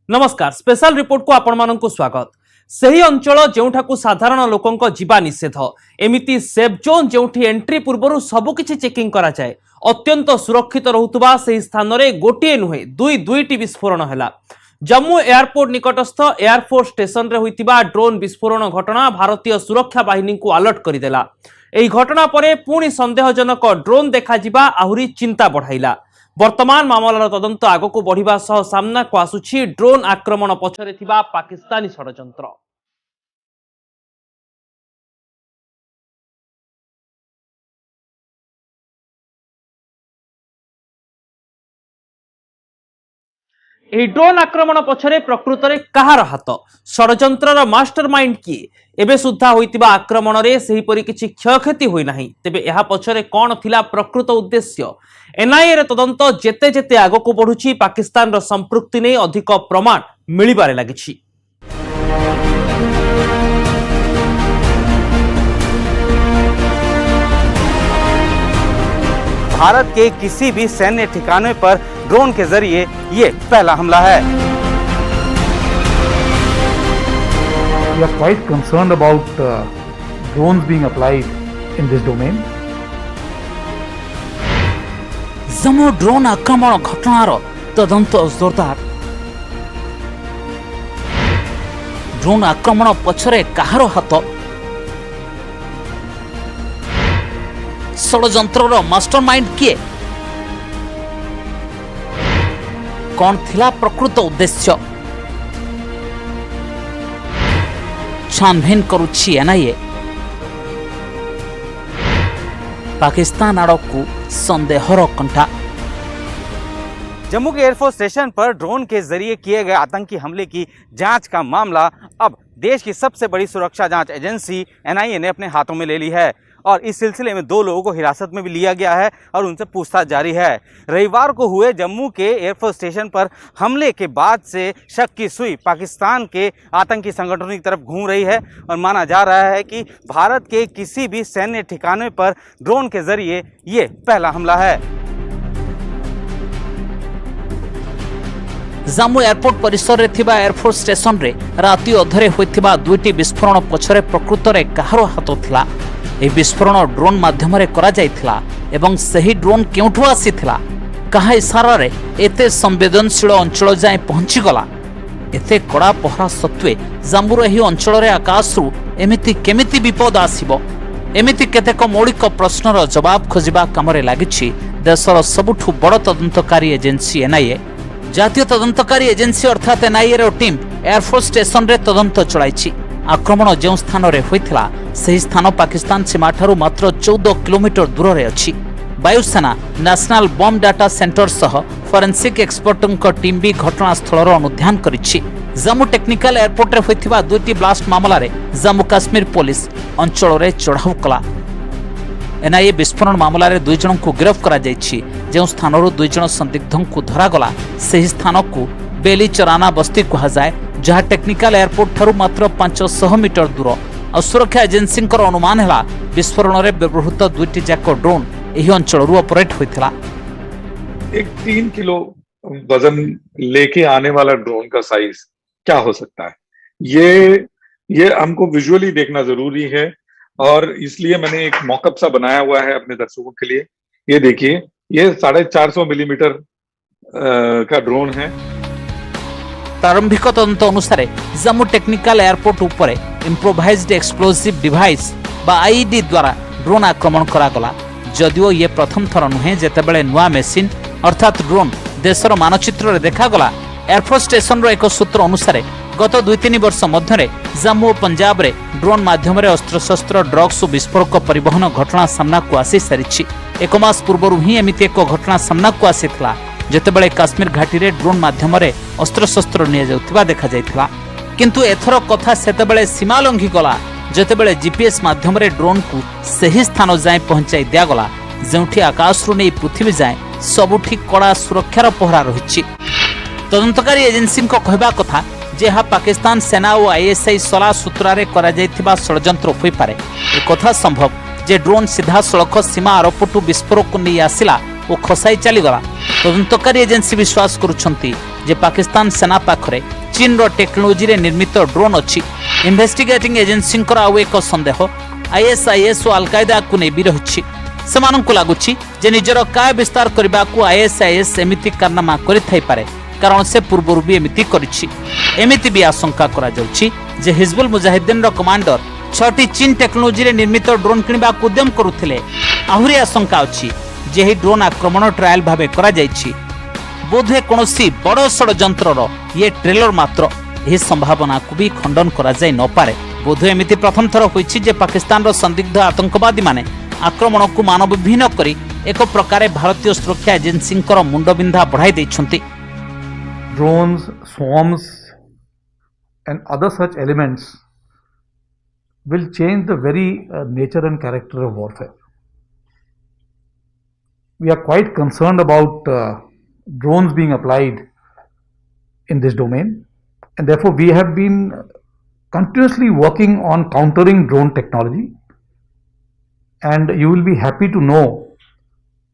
नमस्कार special report को आपण माननकु स्वागत। सही अंचल जेउठाकु साधारण लोकंक जीवा निषेध एमिति सेफ जोन जेउठी एंट्री पूर्वरु सबुकिछि चेकिंग करा जाए अत्यंत सुरक्षित रहुतबा सेही स्थान रे गोटिए नुहे दुईटी विस्फोरण हैला। जम्मू एयरपोर्ट निकटस्थ एयरफोर्स स्टेशन रे होइतिबा ड्रोन विस्फोरण घटना भारतीय सुरक्षा बाहिनी को अलर्ट करिदेला। एही घटना परे पुणी संदेहजनक ड्रोन देखा जिबा आहुरी चिंता बढ़ाइला। वर्तमान मामलार तदंत आगक बढ़िबा सह सामना को आसुछि ड्रोन आक्रमण पछरे थिबा पाकिस्तानी षडयंत्र। एही ड्रोन आक्रमण पछरे प्रकृत रे कहार हाथ षडयंत्रर मास्टरमाइंड किए एबे सुद्धा होइतिबा आक्रमण रे सेही परि किछि क्षयक्षति होई नाही। तेबे एहा पछरे कोन थिला प्रकृत उद्देश्य एनआईए रे तदंत जेते जेते आगको बढ़ुछि पाकिस्तान रो संपृक्ति नै अधिक प्रमाण मिलिबारे लागिछि। भारत के किसी भी सैन्य ठिकाने पर ड्रोन के जरिए ये पहला हमला है। We are quite concerned about drones being applied in this domain. Jammu drone आक्रमण घटनार तदंत जोरदार। ड्रोन आक्रमण पछरे कहार हाथ षडयंत्रर मास्टरमाइंड किए कौन थिला प्रकृत उद्देश्य छानभिन करुछि एनआईए। पाकिस्तान आड़कू संदेहर कंठा। जम्मू के एयरफोर्स स्टेशन पर ड्रोन के जरिए किए गए आतंकी हमले की जांच का मामला अब देश की सबसे बड़ी सुरक्षा जांच एजेंसी एनआईए ने अपने हाथों में ले ली है और इस सिलसिले में 2 लोगों को हिरासत में भी लिया गया है और उनसे पूछताछ जारी है। रविवार को हुए जम्मू के एयरफोर्स स्टेशन पर हमले के बाद से शक की सुई पाकिस्तान के आतंकी संगठनों की तरफ घूम रही है और माना जा रहा है कि भारत के किसी भी सैन्य ठिकाने पर ड्रोन के जरिए ये पहला हमला है। जम्मू एयरपोर्ट परिसर रे थिबा एयरफोर्स स्टेशन रे राति अधरे होइथिबा 2टी विस्फोरण पछरे प्रकृत रे कहारो हाथ थिला। ए विस्फोरण ड्रोन माध्यम रे करा जायथिला एवं सही ड्रोन केउठु आसीथिला कहा इशारा रे एते संवेदनशील अंचल जाय पहुंची गला। एते कड़ा पहरा सत्वे जम्मूर एही अंचल रे आकाशरु एमिति केमिति विपद आसीबो एमिति केतेक मौलिक प्रश्नर जवाब खोजिबा कामरे लागिछि देशर सबुठु बड़ तदंतकारी एजेंसी एनआईए। जातीय तदंतकारी एजेंसी अर्थात एनआईए रो टीम एयरफोर्स स्टेशन रे तदंत चलाइछि। आक्रमण जो स्थान रे होइथिला सही स्थान पाकिस्तान सीमा ठारू मात्र 14 किलोमीटर दूर रे अछि। वायुसेना नेशनल बम डाटा सेंटर सह फोरेंसिक एक्सपर्टଙ୍କ टीम भी घटनास्थल अनुध्यान करिछि। जम्मू टेक्निकल एयरपोर्ट रे होइथिबा 2टी ब्लास्ट मामला रे जम्मू काश्मीर पुलिस अंचल रे चढ़ाऊ कला। एनआईए विस्फोरण मामला रे 2 जन को गिरफ्त करा जायछि। जे स्थानरू 2 जन संदिग्धों को धरा गला सही स्थान को बेली चराना बस्ती कहा जाए जहाँ टेक्निकल एयरपोर्ट ठारू मात्र 500 मीटर दूर। और सुरक्षा एजेंसी अनुमान है विस्फोरण रे व्यवहृत 2टी जाक ड्रोन यही अंचल ऑपरेट होइथिला। एक 3 किलो वजन लेके आने वाला ड्रोन का साइज क्या हो सकता है, ये हमको विजुअली देखना जरूरी है और इसलिए मैंने एक मॉकअप सा बनाया हुआ है अपने दर्शकों के लिए। ये देखिए, ये 450 मिलीमीटर का ड्रोन है। प्रारंभिक तदंत अनुसार जम्मू टेक्निकल एयरपोर्ट उपरे इम्प्रोवाइज्ड एक्सप्लोसिव डिवाइस बा आईडी द्वारा ड्रोन आक्रमण करागला। जदिओ ये प्रथम थर नुहे जेतेबेले नुआ मेसिन अर्थात ड्रोन देशर मानचित्र रे देखागला। एयरफोर्स स्टेशन रो एक सूत्र अनुसार गत 2-3 वर्ष मध्य जम्मू और पंजाब रे ड्रोन माध्यम रे अस्त्रशस्त्र ड्रग्स और विस्फोरक परिवहन घटना सामना को आसी सारिछि। 1 मास पूर्व ही एमिति एक घटना सामना को आसीथिला जेतेबेले काश्मीर घाटी रे ड्रोन माध्यम रे अस्त्रशस्त्र निया जाउथिबा देखा जायथिला। किंतु एथर कथा सेतेबेले सीमा लंघी गला जेतेबेले जीपीएस माध्यम रे ड्रोन को सही स्थान जाय पहुंचाई दिया गला जेउठी आकाश रु नै पृथ्वी जाय सबुठी कड़ा सुरक्षार पहरा रहिछि। तदंतकारी एजेंसी को कहबा कथा जे पाकिस्तान सेना और आईएसआई सलाह सूत्रारे करा जायथिबा षडयंत्र होई पारे। ए कथा संभव जे ड्रोन सीधा सड़क सीमा आरपटू विस्फोरक नहीं आसिला और खसाई चलीगला। तदंतकारी एजेंसी विश्वास करुछंती जे पाकिस्तान सेना पाखरे चीन रो टेक्नोलोजी रे निर्मित ड्रोन अछि। इन्वेस्टिगेटिंग एजेंसी आउ एक संदेह आईएसआईएस और अलकायदा को नहीं भी रही। सेमानंकु लागुछि जे निजर काय विस्तार करबा को आईएसआईएस एमिति कारनामा करि थाई पारे कारण से पूर्वरु भी एमिति करिछि। एमिति भी आशंका करा जाउछि जे हिजबुल मुजाहिदीन रो कमांडर 6टी चीन टेक्नोलोजी रे निर्मित ड्रोन किनिबा को उद्यम करुथिले। आहुरी आशंका अछि जे ही ड्रोन आक्रमण ट्रायल भाबे करा जाइछि। बोधे कोनोसी बड़ षडयंत्रर ये ट्रेलर मात्र यह संभावना को भी खंडन करा जाय न पारे। बोधे एमिति प्रथम थर होइछि जे पाकिस्तान रो संदिग्ध आतंकवादी माने आक्रमण को मानवविहीन करी एक प्रकार भारतीय सुरक्षा एजेंसी मुंडबिंधा बढ़ाई दैछंती। Drones, swarms, and other such elements will change the very nature and character of warfare. We are quite concerned about drones being applied in this domain, and therefore we have been continuously working on countering drone technology. And you will be happy to know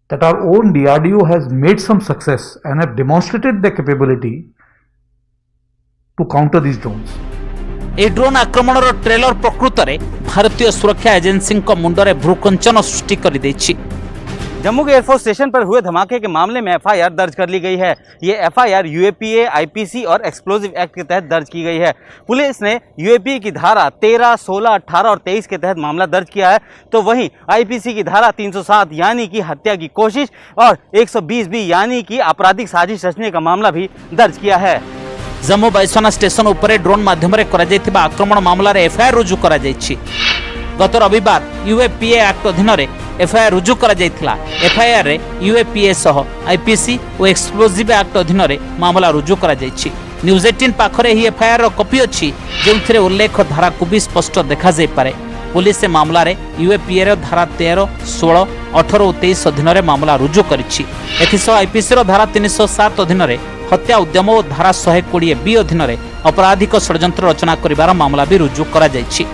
that our own DRDO has made some success and have demonstrated their capability to counter these drones. A drone आक्रमण trailer प्रकृत में भारतीय सुरक्षा agency मुंडरे भ्रूकंचन सृष्टि कर दैछि। जम्मू के air force station पर हुए धमाके के मामले में एफआईआर दर्ज कर ली गई है। ये एफआईआर यूएपीए, आईपीसी और एक्सप्लोजिव एक्ट के तहत दर्ज की गई है। पुलिस ने यूएपीए की धारा 13, 16, 18 और 23 के तहत मामला दर्ज किया है, तो वहीं आईपीसी की धारा 307 यानी कि हत्या की कोशिश और 120 बी यानी कि आपराधिक साजिश रचने का मामला भी दर्ज किया है। जम्मू बायुसेना स्टेशन उपरे ड्रोन माध्यम करा जायतिबा आक्रमण मामला रे एफआईआर रुजु करा जायछि। गत रविवार यूएपीए एक्ट अधीन रे एफआईआर रुजु करा जायतिला। एफआईआर रे यूएपीए सह आईपीसी और एक्सप्लोजिव एक्ट अधीन रे मामला रुजु करा जायछि। न्यूज 18 पाखरे ही एफआईआर रो कॉपी अछि जेउथिरे उल्लेख धारा को भी स्पष्ट देखा जाय पारे। पुलिस से मामला रे यूएपीए रो धारा 13, 16, 18 और 23 अधीन रे मामला रुजु करिछि। एथिसह आईपीसी रो धारा 307 अधीन रे हत्या उद्यम और धारा 120 बी अधीन रे अपराधिक षड्यंत्र रचना करिवार मामला भी रुजु करा जायछि।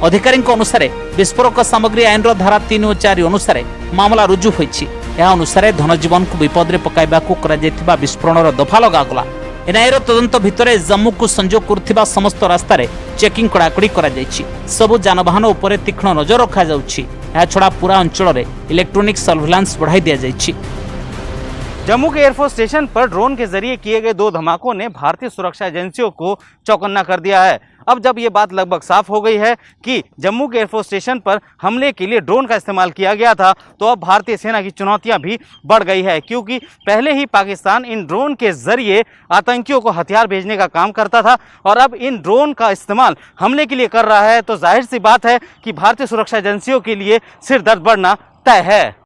अधिकारी अनुसार विस्फोरक सामग्री आईन धारा 3 और 4 अनुसार मामला रुजु होइछि। यह अनुसार धनजीवन को विपद में पकाइबा विस्फोरण दफा लगागला। एनआईए तदंत भितर जम्मू को संजोग करुथिबा समस्त रास्ता चेकिंग कड़ाकड़ी करा जायछि। सबु जानवाहन उपरे तीक्ष्ण नजर रखा जाउछि। या छड़ा पूरा अंचल रे इलेक्ट्रॉनिक सर्विलांस बढ़ाई दिया जायछि। जम्मू के एयरफोर्स स्टेशन पर ड्रोन के जरिए किए गए 2 धमाकों ने भारतीय सुरक्षा एजेंसियों को चौकन्ना कर दिया है। अब जब ये बात लगभग साफ हो गई है कि जम्मू के एयरफोर्स स्टेशन पर हमले के लिए ड्रोन का इस्तेमाल किया गया था, तो अब भारतीय सेना की चुनौतियां भी बढ़ गई है, क्योंकि पहले ही पाकिस्तान इन ड्रोन के जरिए आतंकियों को हथियार भेजने का काम करता था और अब इन ड्रोन का इस्तेमाल हमले के लिए कर रहा है। तो जाहिर सी बात है कि भारतीय सुरक्षा एजेंसियों के लिए सिर दर्द बढ़ना तय है।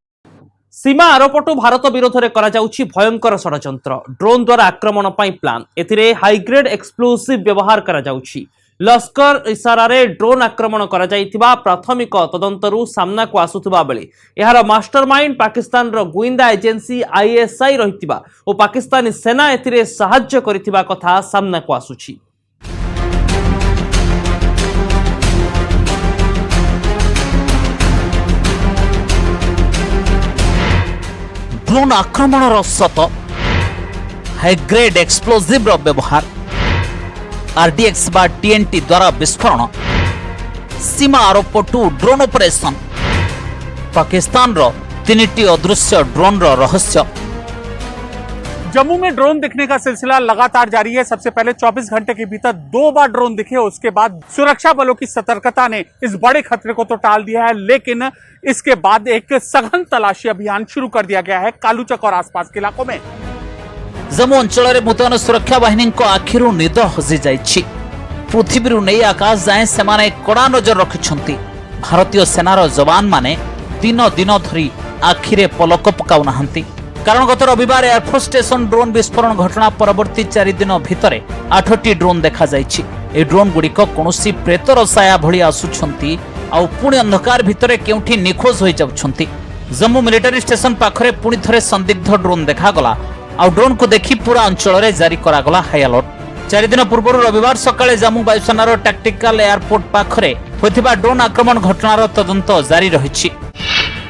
सीमा आरपटू भारत विरोध में करा जाउछि भयंकर षडयंत्र। ड्रोन द्वारा आक्रमण पई प्लान। एथिरे हाईग्रेड एक्सप्लोसिव व्यवहार करा जाउछि। लश्कर इशारा रे ड्रोन आक्रमण करा जाइथिबा प्राथमिक तदंतरु सामना को आसुथिबा बेले एहार मास्टरमाइंड पाकिस्तान रो गुइंदा एजेंसी आईएसआई रहिथिबा ओ पाकिस्तानी सेना एथिरे सहाय्य करिथिबा कथा सामना को आसुछि। ड्रोन आक्रमण सत हाईग्रेड एक्सप्लोजिव व्यवहार आरडीएक्स बा टीएनटी द्वारा विस्फोरण सीमा आरपटू ड्रोन ऑपरेशन पाकिस्तान रो 3टी अदृश्य ड्रोन रो रहस्य। जम्मू में ड्रोन दिखने का सिलसिला लगातार जारी है। सबसे पहले 24 घंटे के भीतर 2 बार ड्रोन दिखे, उसके बाद सुरक्षा बलों की सतर्कता ने इस बड़े खतरे को तो टाल दिया है, लेकिन इसके बाद एक सघन तलाशी अभियान शुरू कर दिया गया है कालूचक और आसपास के इलाकों में। जम्मू अंचल में मुतयन सुरक्षा बाहिनी आखिरु निद हजि जाइछि। पृथ्वी नहीं आकाश जाए से कड़ा नजर रखिछंती। भारतीय सेनार जवान माने दिन दिन धरी आखिरे पलक पकाउ नाहंती। कारण गत रविवार एयरफोर्स स्टेशन ड्रोन विस्फोरण घटना परवर्ती 4 दिन भितर 8टी ड्रोन देखा जाइछि। ए ड्रोन गुड़िक कौनसी प्रेतर साया भली आसुछंती आउ पुणी अंधकार भितर केउठी निखोज होई जाउछंती। जम्मू मिलिटारी स्टेशन पाखरे पुणी थरे संदिग्ध ड्रोन देखागला। आउ ड्रोन को देखि पूरा अंचल रे जारी करागला हाई अलर्ट। 4 दिन पूर्व रविवार सकाळे जम्मू वायुसेनार टैक्टिकल एयरपोर्ट पाखरे होइथिबा ड्रोन आक्रमण घटनार तदंत जारी रहिछि।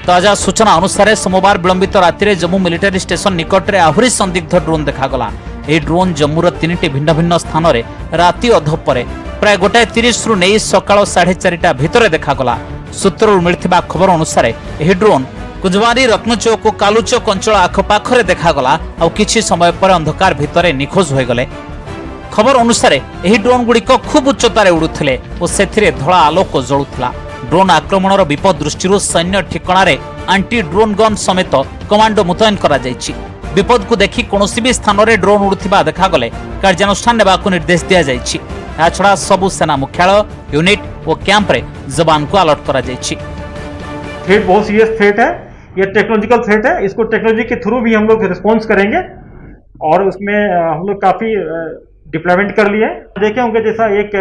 ताजा सूचना अनुसार सोमवार विलंबित राति जम्मू मिलिटारी स्टेशन निकट में आहरी संदिग्ध ड्रोन देखा। यह ड्रोन जम्मूर 3टी भिन्न भिन्न स्थान में राति अध पर प्राय 1:30 रु नहीं सकाळ 4:30 भितर देखा। सूत्रु मिलता खबर अनुसार यह ड्रोन कुंजवानी रत्नचौक और कालुचौक अंचल आखपाखे देखा और किछि समय पर अंधकार भितर निखोज हो गले। खबर अनुसार यह ड्रोन गुड़िक खूब उच्चतार उड़ुथिले और सेथिरे धला आलोक जळुथला। ड्रोन आक्रमणर विपद दृष्टि सैन्य ठिकाणार आंटी ड्रोन गन समेत कमांडो मुतयन करा जायछि। विपद को देखि कोनोसी भी स्थान में ड्रोन उड़ुथिबा देखागले कार्यानुष्ठान नेबाकु निर्देश दिया जायछि। या छड़ा सबु सेना मुख्यालय यूनिट और कैंप रे जवान को अलर्ट करा जायछि। थ्रेट बहुत सीरियस थ्रेट है, ये टेक्नोलॉजिकल थ्रेट है। इसको टेक्नोलॉजी के थ्रू भी हम लोग रिस्पॉन्स करेंगे और उसमें हम लोग काफी डिप्लॉयमेंट कर लिए। देखे होंगे जैसा एक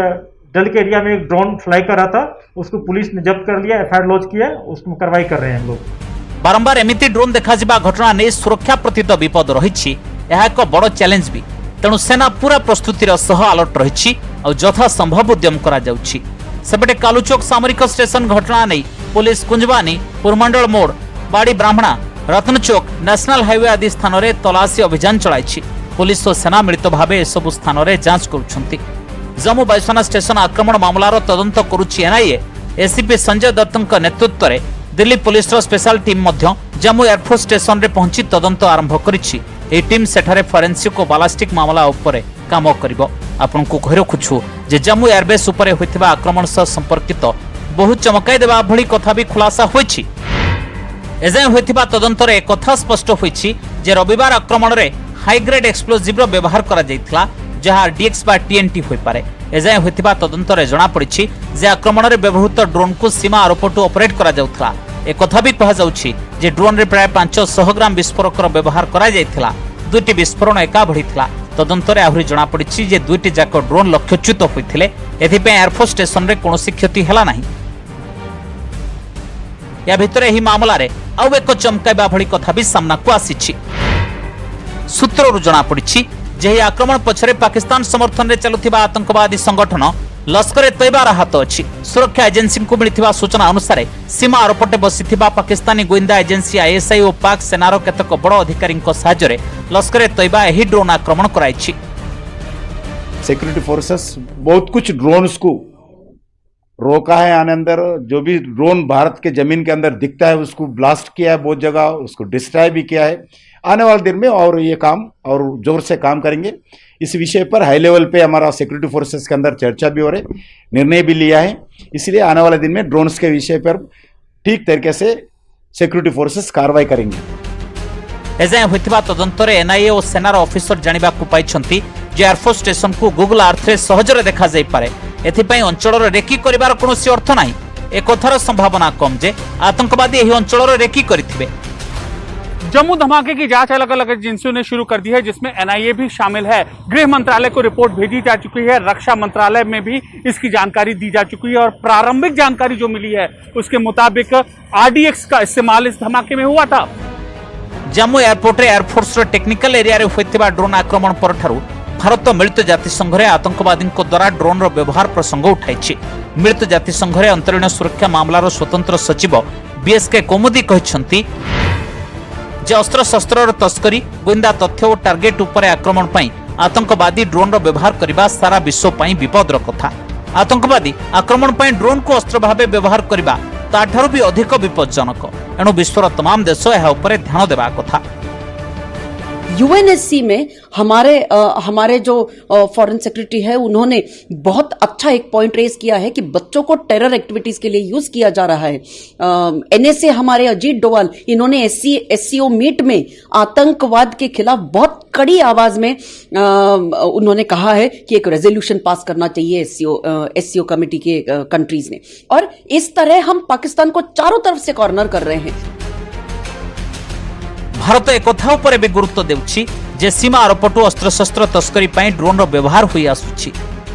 डल के एरिया में एक ड्रोन फ्लाई कर रहा था, उसको पुलिस ने जब्त कर लिया, एफआईआर लॉन्च किया, उसमें कार्रवाई कर रहे हैं हम लोग। बारंबार एमिति ड्रोन देखा घटना नहीं सुरक्षा प्रति तो विपद रही एक बड़ चैलेंज भी। तेणु सेना पूरा प्रस्तुतिर सह अलर्ट रही और यथा संभव उद्यम करा जाउछि। सेपटे कालुचौक सामरिक स्टेशन घटना नहीं पुलिस कुंजवानी पुरमंडल मोड़ बाड़ी ब्राह्मणा रत्नचौक नेशनल हाईवे आदि स्थान में तलाशी अभियान चलाई। पुलिस और सेना मिलित भाव एसबु स्थान में जांच करुछंती। जम्मू वायुसेना स्टेशन आक्रमण मामलार तदंत करुछि एनआईए। एसीपी संजय दत्तଙ୍କ नेतृत्व में Delhi police special team Jammu air force station में पहुंची तदंत आरंभ करिछि। ए टीम सेठारे फॉरेंसिक और बालास्टिक मामला उपरे काम करिवो। आपनकु कहि रखुछु जे जम्मू एयरबेस उपरे होइथिबा आक्रमण सह संपर्कित बहुत चमकाई देबा भली कथा भी खुलासा होइछि। एजाय होइथिबा तदंतर एक कथा स्पष्ट होइछि जे रविवार आक्रमण रे हाई ग्रेड एक्सप्लोजिव रो व्यवहार करा जायथिला जहा डीएक्स बा टीएनटी होई पारे। एजाय होइथिबा तदंतर जणा पड़िछि जे आक्रमण रे व्यवहृत ड्रोन को सीमा आरपटु ऑपरेट करा जाउथला। एक कथा भी कहा जाउछि जे ड्रोन रे प्राय 500 ग्राम विस्फोरकर व्यवहार करा जायथिला। दुईटी विस्फोरण एका भड़ीथिला। तदंतर आहुरी जणा पड़िछि जे दुईटी जाक ड्रोन लक्ष्यच्युत होइथिले। एथिपे एयरफोर्स स्टेशन रे कोनोसी क्षति हला नाही। या भितरे ही मामला रे आउ एक चमकाइबा भली कथा भी सामना को आसीछि। सूत्ररु जणा पड़िछि जे ही आक्रमण पछरे पाकिस्तान समर्थन रे चलुथिबा आतंकवादी संगठन लश्कर ए तैयबार हाथ अछि। सुरक्षा एजेंसी को मिलिथिबा सूचना अनुसार सीमा आरपटे बसिथिबा पाकिस्तानी गोइंदा एजेंसी आईएसआई और पाक सेनार केतक बड़ अधिकारी साहाय्य रे लश्कर ए तैयबा एही ड्रोन आक्रमण कराइछि। सिक्योरिटी फोर्सेस बहुत कुछ ड्रोन्स को रोका है आने अंदर। जो भी ड्रोन भारत के जमीन के अंदर दिखता है उसको ब्लास्ट किया है बहुत जगह, उसको डिस्ट्रॉय भी किया है। आने वाले दिन में और ये काम और जोर से काम करेंगे। इस विषय पर हाई लेवल पे हमारा सिक्योरिटी फोर्सेस के अंदर चर्चा भी हो रही, निर्णय भी लिया है। इसलिए आने वाले दिन में ड्रोन्स के विषय पर ठीक तरीके से सिक्योरिटी फोर्सेस कार्रवाई करेंगे। एजाय होइथिबा तदंतर एनआईए और सेनार ऑफिसर जानिबा को पाइछंती जे एयरफोर्स स्टेशन को गूगल अर्थ रे सहजरे देखा जाई पारे। एथिपई अंचलर रेकी करिवार कोनोसी अर्थ नाही। एक कथार संभावना कम जे आतंकवादी एही अंचलर रेकी करिथिबे। जम्मू धमाके की जांच अलग अलग एजेंसियों ने शुरू कर दी है, जिसमें एनआईए भी शामिल है। गृह मंत्रालय को रिपोर्ट भेजी जा चुकी है, रक्षा मंत्रालय में भी इसकी जानकारी दी जा चुकी है और प्रारंभिक जानकारी जो मिली है उसके मुताबिक आरडीएक्स का इस्तेमाल इस धमाके में हुआ था। जम्मू एयरपोर्ट रे एयरफोर्स रो टेक्निकल एरिया रे होइथिबा ड्रोन आक्रमण परठारु भारत मिलित जातिसंघ रे आतंकवादी द्वारा ड्रोन रो व्यवहार प्रसंग उठाइछि। मिलित जातिसंघ रे अंतरीण सुरक्षा मामलार स्वतंत्र सचिव बीएसके कोमुदी कहिसंती जे अस्त्र शस्त्र तस्करी गोइंदा तथ्य और टार्गेट उपरे आक्रमण पई आतंकवादी ड्रोन रो व्यवहार करबा सारा विश्व पई विपदर कथा। आतंकवादी आक्रमण पई ड्रोन को अस्त्र भाबे व्यवहार करबा ताठारु भी अधिक विपज्जनक। एणु विश्वर तमाम देश एहा उपरे ध्यान देबा कथा। यूएनएससी में हमारे जो फॉरेन सेक्रेटरी है उन्होंने बहुत अच्छा एक पॉइंट रेज किया है कि बच्चों को टेरर एक्टिविटीज के लिए यूज किया जा रहा है। एनएसए हमारे अजीत डोवाल इन्होंने एससीओ मीट में आतंकवाद के खिलाफ बहुत कड़ी आवाज में उन्होंने कहा है कि एक रेजोल्यूशन पास करना चाहिए एससीओ कमेटी के कंट्रीज ने। और इस तरह हम पाकिस्तान को चारों तरफ से कॉर्नर कर रहे हैं। भारत एक कथा उपरे भी गुरुत्व देउछि जे सीमा आरपटु अस्त्र शस्त्र तस्करी पई ड्रोन रो व्यवहार होई आसुछि।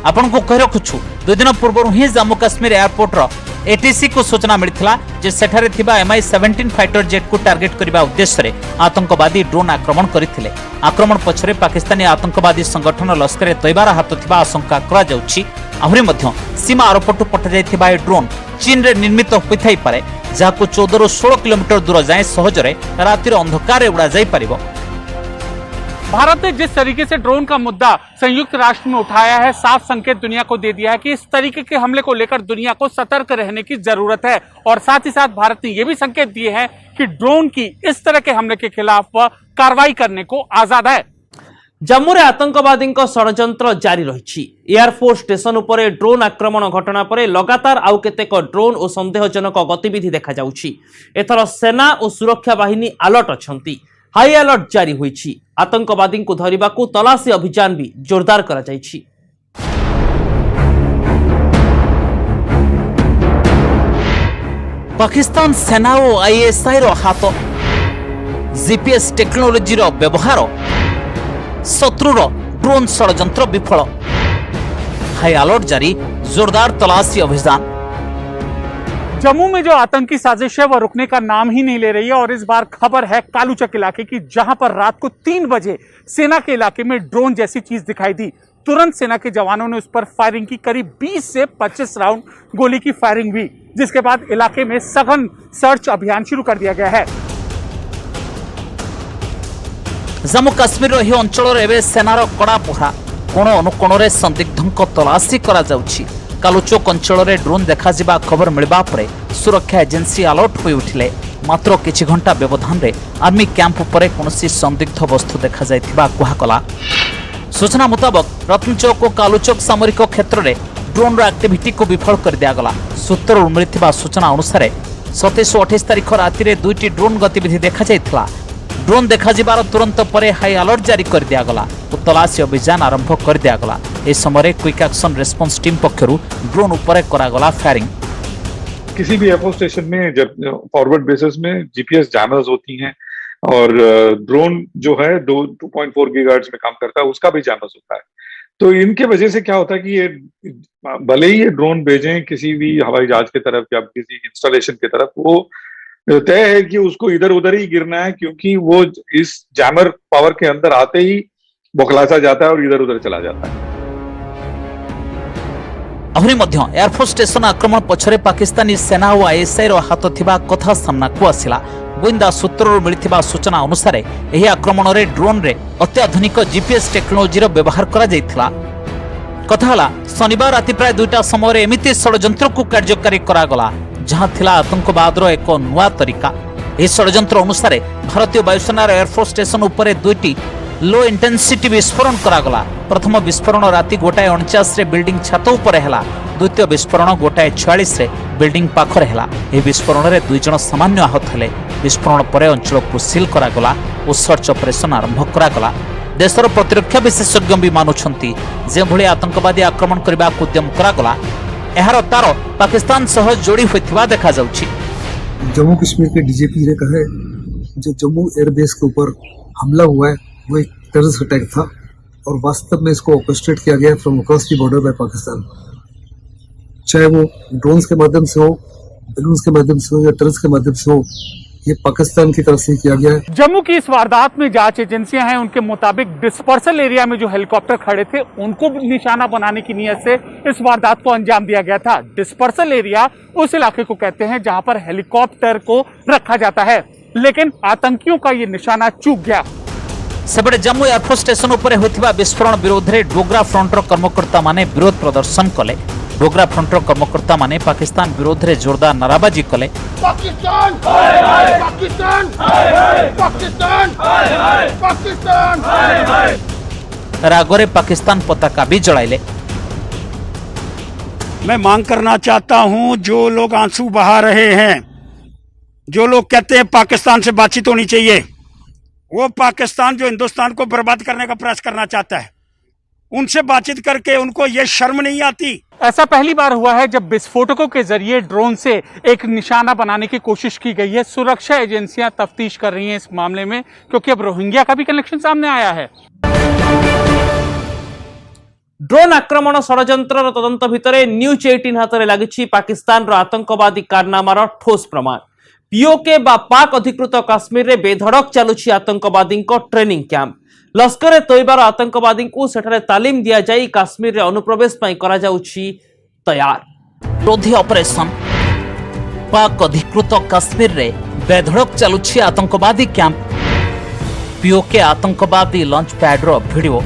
आपन को कहि रखुछु 2 दिन पूर्व ही जम्मू काश्मीर एयरपोर्ट रो एटीसी को सूचना मिलिथिला जे सेठारे थिबा MI-17 फाइटर जेट को टार्गेट करबा उद्देश्य रे आतंकवादी ड्रोन आक्रमण करिथिले। आक्रमण पछरे पाकिस्तानी आतंकवादी संगठन लश्कर ए तैयबार हाथ थिबा आशंका करा जाउछि। आहुरी मध्य सीमा आरपटु पठ जायथिबा ए ड्रोन चीन रे निर्मित होइथाई पारे। जहां 14 ରୁ 16 किलोमीटर दूर जाए सहजरे रातिर अंधकार उड़ा जाई परिबो। भारत ने जिस तरीके से ड्रोन का मुद्दा संयुक्त राष्ट्र में उठाया है, साफ संकेत दुनिया को दे दिया है कि इस तरीके के हमले को लेकर दुनिया को सतर्क रहने की जरूरत है। और साथ ही साथ भारत ने यह भी संकेत दिए हैं कि ड्रोन की इस तरह के हमले के खिलाफ कार्रवाई करने को आजाद है। जम्मू रे आतंकवादी षड़यंत्र जारी रही। एयरफोर्स स्टेशन उपरे ड्रोन आक्रमण घटना पर लगातार आउ केतेक ड्रोन और संदेहजनक गतिविधि देखा जाउछि। एथर सेना और सुरक्षा बाहिनी अलर्ट अछंती। हाई अलर्ट जारी होईछि। आतंकवादी को धरिबाकू तलाशी अभियान भी जोरदार करा जाइछि। पाकिस्तान सेना और आईएसआई रो हाथ जीपीएस टेक्नोलोजी रो व्यवहार शत्रुर ड्रोन षड़यंत्र विफल। हाई अलर्ट जारी, जोरदार तलाशी अभियान। जम्मू में जो आतंकी साजिश है वह रुकने का नाम ही नहीं ले रही है और इस बार खबर है कालूचक इलाके की, जहां पर रात को 3 बजे सेना के इलाके में ड्रोन जैसी चीज दिखाई दी। तुरंत सेना के जवानों ने उस पर फायरिंग की। करीब 20 से 25 राउंड गोली की फायरिंग हुई, जिसके बाद इलाके में सघन सर्च अभियान शुरू कर दिया गया है। जम्मू काश्मीर रो ही अंचल रे सेनार कड़ा पहरा, कोण अनुकोण संदिग्धों तलाशी करा जाउछि। कालुचोक अंचल रे ड्रोन देखा जिबा खबर मिलबा परे सुरक्षा एजेंसी अलर्ट होई उठिले। मात्र किछि घंटा व्यवधान रे आर्मी कैंप उपरे कोनोसी संदिग्ध वस्तु देखा जायथिबा कुहाकला। सूचना मुताबक रत्नचौक और कालुचौक सामरिक क्षेत्र में ड्रोन रो एक्टिविटी को विफल कर दिया गला। सूत्रରୁ मिलिथिबा सूचना अनुसार 27 और 28 तारिख राति रे 2टी ड्रोन गतिविधि देखा जायथिला। ड्रोन देखा जिबार तुरंत परे हाई अलर्ट जारी कर दिया गला और तलाशी अभियान आरंभ कर दिया गला। ए समय क्विक एक्शन रेस्पॉन्स टीम पक्षरु ड्रोन ऊपर करा गला फायरिंग। किसी भी एयरफोर्स स्टेशन में जब फॉरवर्ड बेसिस में जीपीएस जैमर्स होती हैं और ड्रोन जो है 2.4 गीगाहर्ट्ज में काम करता है, उसका भी जैमर्स होता है। तो इनके वजह से क्या होता है कि ये भले ही ये ड्रोन भेजें किसी भी हवाई जहाज की तरफ या किसी इंस्टॉलेशन की तरफ, वो तय है कि उसको इधर उधर ही गिरना है, क्योंकि वो इस जैमर पावर के अंदर आते ही बौखलासा जाता है और इधर उधर चला जाता है। अहरी मध्य एयरफोर्स स्टेशन आक्रमण पछरे पाकिस्तानी सेना और आईएसआई रो हाथ थिबा कथा सामना को आसिला। गोइंदा सूत्रରୁ मिलिथिबा सूचना अनुसार एही आक्रमण रे ड्रोन रे अत्याधुनिक जीपीएस टेक्नोलोजी रो व्यवहार करा जायथिला। कथा हला शनिवार राति प्राय 2टा समय रे एमिति षड़यंत्र को कार्यकारी करा गला, जहां थिला आतंकवाद रो एक नुआ तरीका। एही षड़यंत्र अनुसार भारतीय वायुसेनार एयरफोर्स स्टेशन उपरे 2टी लो इंटेंसिटी विस्फोरण करा गला। प्रथम विस्फोरण राति 1:49 रे बिल्डिंग छात उपरे हैला। द्वितीय विस्फोरण 1:46 रे बिल्डिंग पाखरे हैला। एही विस्फोरण रे 2 जण सामान्य आहत हेले। विस्फोरण परे अंचल को सील करा गला और सर्च ऑपरेशन आरंभ करा गला। देशर प्रतिरक्षा विशेषज्ञ भी मानुछंती जे भली आतंकवादी आक्रमण करबा उद्यम करा गला, एहार तार पाकिस्तान सह जोड़ी होइथिबा देखा जाउछि। जम्मू कश्मीर के डीजीपी ने कहा है जो जम्मू एयरबेस के ऊपर हमला हुआ है वो एक टेररिस्ट अटैक था और वास्तव में इसको ऑर्केस्ट्रेट किया गया from across the border by Pakistan, चाहे वो ड्रोन्स के माध्यम से हो, बलून्स के माध्यम से हो या टेररिस्ट के माध्यम से हो, ये पाकिस्तान की तरफ से किया गया है। जम्मू की इस वारदात में जांच एजेंसियां हैं, उनके मुताबिक डिस्पर्सल एरिया में जो हेलीकॉप्टर खड़े थे उनको निशाना बनाने की नीयत से इस वारदात को अंजाम दिया गया था। डिस्पर्सल एरिया उस इलाके को कहते हैं जहां पर हेलीकॉप्टर को रखा जाता है, लेकिन आतंकियों का ये निशाना चूक गया। सेबड़े जम्मू एयरफोर्स स्टेशन उपरे होइथिबा विस्फोरण विरोध रे डोगरा फ्रंटर कर्मकर्ता माने विरोध प्रदर्शन कले। डोगरा फ्रंटर कर्मकर्ता माने पाकिस्तान विरोध रे जोरदार नाराबाजी कले। पाकिस्तान हाय हाय, पाकिस्तान हाय हाय, पाकिस्तान हाय हाय, पाकिस्तान हाय हाय। रागोरे पाकिस्तान पताका भी जलाइले। मैं मांग करना चाहता हूं, जो लोग आंसू बहा रहे हैं, जो लोग कहते हैं पाकिस्तान से बातचीत होनी चाहिए, वो पाकिस्तान जो हिंदुस्तान को बर्बाद करने का प्रयास करना चाहता है, उनसे बातचीत करके उनको ये शर्म नहीं आती। ऐसा पहली बार हुआ है जब विस्फोटकों के जरिए ड्रोन से एक निशाना बनाने की कोशिश की गई है। सुरक्षा एजेंसियां तफ्तीश कर रही हैं इस मामले में, क्योंकि अब रोहिंग्या का भी कनेक्शन सामने आया है। ड्रोन आक्रमण षड़यंत्र तदंत भितर न्यूज 18 हाथ में लगी पाकिस्तान आतंकवादी कारनामार ठोस प्रमाण। पीओके बा पाक अधिकृत काश्मीर रे बेधड़क चलुछि आतंकवादी ट्रेनिंग कैंप। लश्कर ए तैयबार आतंकवादी को सेठारे तालीम दिया जाई काश्मीर रे अनुप्रवेश पई करा जाउछि तैयार। विरोधी ऑपरेशन पाक अधिकृत काश्मीर रे बेधड़क चलुछि आतंकवादी कैंप। पीओके आतंकवादी लॉन्च पैड रो वीडियो।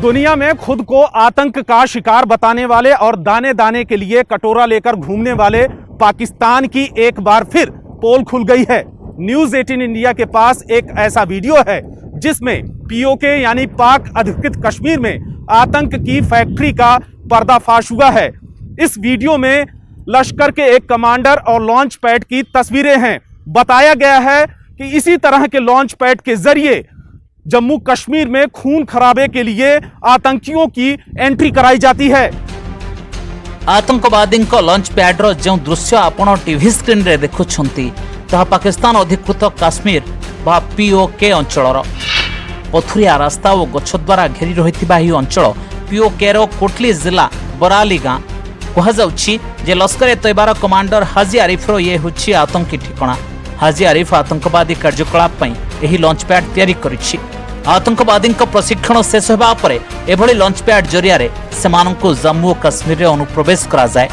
दुनिया में खुद को आतंक का शिकार बताने वाले और दाने दाने के लिए कटोरा लेकर घूमने वाले पाकिस्तान की एक बार फिर पोल खुल गई है। न्यूज 18 इंडिया के पास एक ऐसा वीडियो है जिसमें पीओके यानी पाक अधिकृत कश्मीर में आतंक की फैक्ट्री का पर्दाफाश हुआ है। इस वीडियो में लश्कर के एक कमांडर और लॉन्च पैड की तस्वीरें हैं। बताया गया है कि इसी तरह के लॉन्च पैड के जरिए जम्मू कश्मीर में खून खराबे के लिए आतंकियों की एंट्री कराई जाती है। आतंकवादी लॉन्च पैड रो जो दृश्य आपण टीवी स्क्रीन रे देखुछंती ता पाकिस्तान अधिकृत काश्मीर बा पीओके अंचल पथुरिया रास्ता और गछ द्वारा घेरी रहिथिबा ही अंचल पीओके रो कोटली जिला बराली गां कहुछि जे लश्कर तैयबार कमांडर हाजी आरिफ रो ये होछि आतंकी ठिकाना। हाजी आरिफ आतंकवादी कार्यकलाप पई एही लॉन्च पैड तैयारी करिछि। आतंकवादी प्रशिक्षण शेष होगा पर एभली लॉन्च पैड जरिया सेमानंकु जम्मू कश्मीर रे अनुप्रवेश करा जाए।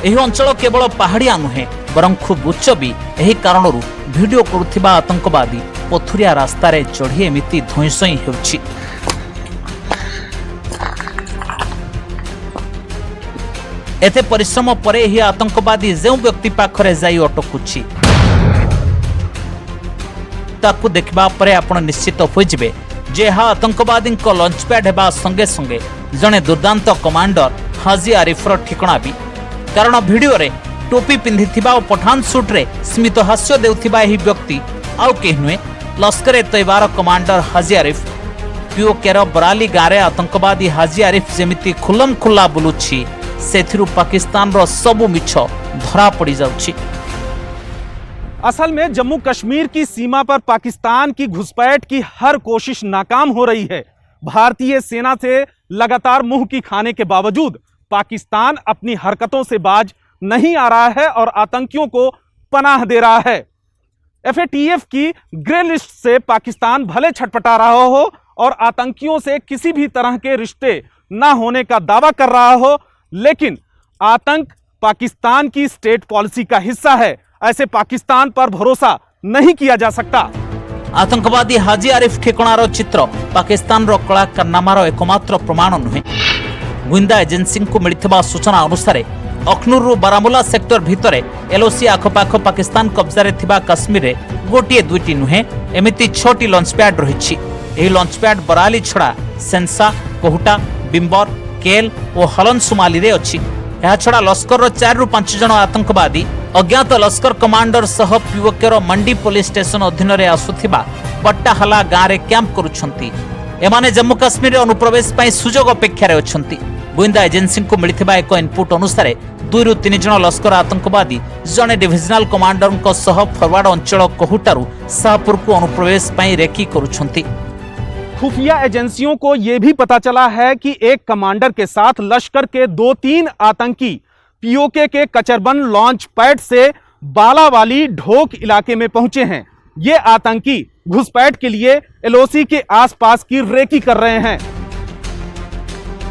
एही अंचल केवल पहाड़िया नुहे बरं खूब उच्च भी। एही कारणरू वीडियो करुथिबा आतंकवादी पथुरिया रास्ता रे चढ़ी एमिति धोईसई हेउछि। एते परिश्रम परे ही आतंकवादी जो व्यक्ति पाखरे जाई अटकुछि ताकू देखबा परे आपण निश्चित हो जिवे जे हा आतंकवादी लॉन्च पैड हेबा संगे संगे जने दुर्दांत कमांडर हाजी आरिफर ठिकाना भी। कारण वीडियो रे टोपी पिंधिथिबा और पठान सूट रे स्मित हास्य देउथिबा एही व्यक्ति आउ केहि नुहे लश्कर तैयबार कमांडर हाजी आरिफ। पीओकेर बराली गारे आतंकवादी हाजी आरिफ जेमिति खुलम खुल्ला बुलुछि सेथिरु पाकिस्तान रो सबु मिछ धरा पड़ी जाउछि। असल में जम्मू कश्मीर की सीमा पर पाकिस्तान की घुसपैठ की हर कोशिश नाकाम हो रही है। भारतीय सेना से लगातार मुंह की खाने के बावजूद पाकिस्तान अपनी हरकतों से बाज नहीं आ रहा है और आतंकियों को पनाह दे रहा है। एफएटीएफ की ग्रे लिस्ट से पाकिस्तान भले छटपटा रहा हो और आतंकियों से किसी भी तरह के रिश्ते न होने का दावा कर रहा हो, लेकिन आतंक पाकिस्तान की स्टेट पॉलिसी का हिस्सा है। ऐसे पाकिस्तान पर भरोसा नहीं किया जा सकता। आतंकवादी हाजी आरिफ ठिकानार चित्र पाकिस्तान रो कला कारनामार एकमात्र प्रमाण नुहे। गुइंदा एजेंसी को मिलिथिबा सूचना अनुसार अखनूर बारामुला सेक्टर भितरे एलओसी आखपाख पाकिस्तान कब्जारे थिबा कश्मीर रे गोटिए दुईटी नुहे एमिति 6टी लॉन्च पैड रहिछि। एही लॉन्च पैड बराली छड़ा सेंसा कोहुटा बिंबर केल और हलन सुमाली रे अछि। यह छड़ा लश्कर 4 ରୁ 5 जन आतंकवादी अज्ञात लश्कर कमांडर सह पीओकेर मंडी पुलिस स्टेशन अधीन रे आसुथिबा पट्टाहाला गाँ रे कैंप करुछंती। एमाने जम्मू कश्मीर रे अनुप्रवेश पई सुजोग अपेक्षा रे अछंती। गुइंदा एजेंसी को मिलिथिबा एक इनपुट अनुसार 2 ରୁ 3 जन लश्कर आतंकवादी जने डिविजनल कमांडर सह फरवर्ड अंचल कोहुटारू शाहपुर को अनुप्रवेश पई रेकी करुछंती। खुफिया एजेंसियों को यह भी पता चला है कि एक कमांडर के साथ लश्कर के 2-3 आतंकी पीओके के कचरबन लॉन्च पैड से बालावाली ढोक इलाके में पहुंचे हैं। ये आतंकी घुसपैठ के लिए एलओसी के आसपास की रेकी कर रहे हैं।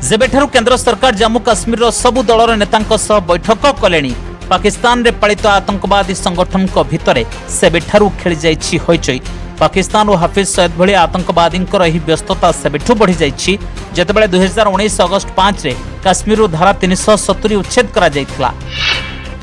जेबेठारु केंद्र सरकार जम्मू कश्मीर रो सबु दलर नेतांक सह बैठक कलेनी पाकिस्तान रे पालित आतंकवादी संगठन को भितरे सेबेठारु खेली जाइछि होइचई। पाकिस्तान और हाफिज सईद भली आतंकवादी व्यस्तता सेबेठू बढ़ी जाइछि जेतेबेले 2019 अगस्त 5 रे काश्मीर धारा 370 उच्छेद करा जाइथिला।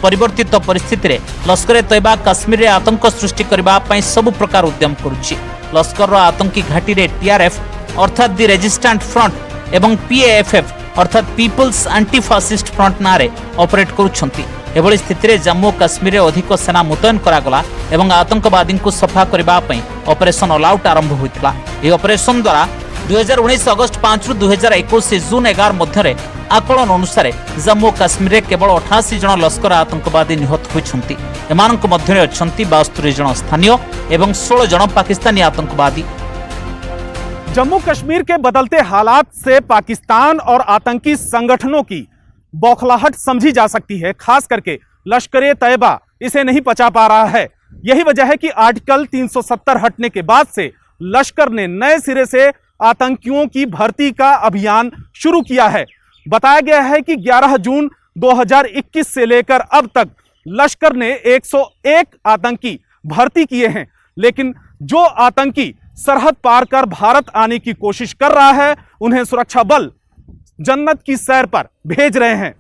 परिवर्तित परिस्थिति रे लश्कर तैयबा काश्मीर रे आतंक सृष्टि करबा पई सब प्रकार उद्यम करुछि। लश्कर रो आतंकी घाटी रे टीआरएफ अर्थात दि रेजिस्टेंट फ्रंट एवं पीएएफएफ अर्थात पीपल्स एंटी फासिस्ट फ्रंट नारे ऑपरेट करुछंती। एभली स्थिति रे जम्मू कश्मीर रे अधिक सेना मुतयन करागला एवं आतंकवादी को सफा करबा पई ऑपरेशन ऑल आउट आरंभ होइतला। ए ऑपरेशन द्वारा 2019 अगस्त 5 ରୁ 2021 जून 11 मध्य आकलन अनुसार जम्मू कश्मीर रे केवल 88 जन लश्कर आतंकवादी निहत होइछंती। एमानक मध्य अछंती 72 जन स्थानीय एवं 16 जन पाकिस्तानी आतंकवादी। जम्मू कश्मीर के बदलते हालात से पाकिस्तान और आतंकी संगठनों की बौखलाहट समझी जा सकती है। खास करके लश्कर तैयबा इसे नहीं पचा पा रहा है। यही वजह है कि आर्टिकल 370 हटने के बाद से लश्कर ने नए सिरे से आतंकियों की भर्ती का अभियान शुरू किया है। बताया गया है कि 11 जून 2021 से लेकर अब तक लश्कर ने 101 आतंकी भर्ती किए हैं, लेकिन जो आतंकी सरहद पार कर भारत आने की कोशिश कर रहा है, उन्हें सुरक्षा बल जन्नत की सैर पर भेज रहे हैं।